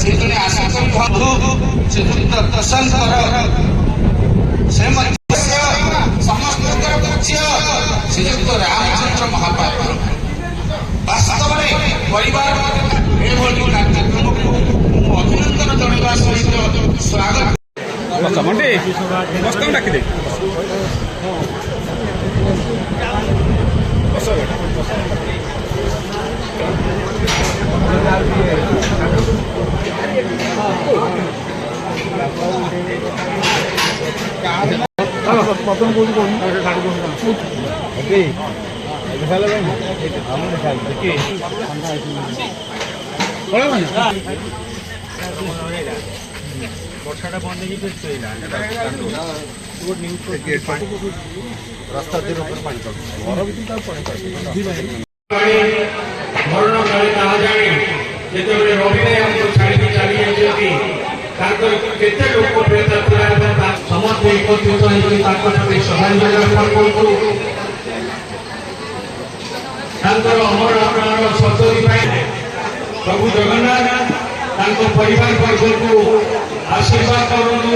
ସେଦିନ ଆଶାକରି ବନ୍ଧୁ ଶ୍ରୀଯୁକ୍ତ ପ୍ରଶାନ୍ତଙ୍କର ସେ ମଧ୍ୟ ସମସ୍ତଙ୍କର ପୂଜ୍ୟ ଶ୍ରୀଯୁକ୍ତ ରାମଚନ୍ଦ୍ର ମହାପାତ୍ର ବାସ୍ତବରେ ପରିବାର ଏଭଳି କାର୍ଯ୍ୟକ୍ରମକୁ ମୁଁ ଅଭିନନ୍ଦନ ଜଣାଇବା ସହିତ ସ୍ୱାଗତ। ଡାକିଦେ ବର୍ଷାଟା ବନ୍ଦ ହେଇକି ଶୋଇଲା ରାସ୍ତା ଉପରେ ପାଣି ଘର ଭିତରେ ମରଣ କାଳେ ତାହା ଜାଣି ଯେତେବେଳେ ରବିରେ ଆମକୁ ଛାଡ଼ିକି ଚାଲି ଯାଇଛନ୍ତି ତାଙ୍କର କେତେ ଲୋକପ୍ରିୟତା ଥିଲା ଏବଂ ସମସ୍ତେ ଏକତ୍ରିତ ହୋଇକରି ତାଙ୍କ ପ୍ରତି ଶ୍ରଦ୍ଧାଞ୍ଜଳି ଅର୍ପଣ କରୁଛୁ। ତାଙ୍କର ଅମର ପ୍ରାଣର ସଦ୍ଗତି ପାଇଁ ପ୍ରଭୁ ଜଗନ୍ନାଥ ତାଙ୍କ ପରିବାର ବର୍ଗକୁ ଆଶୀର୍ବାଦ କରନ୍ତୁ।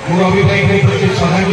ମୁଁ ରବି ଭାଇଙ୍କ ପ୍ରତି ଶ୍ରଦ୍ଧାଞ୍ଜଳି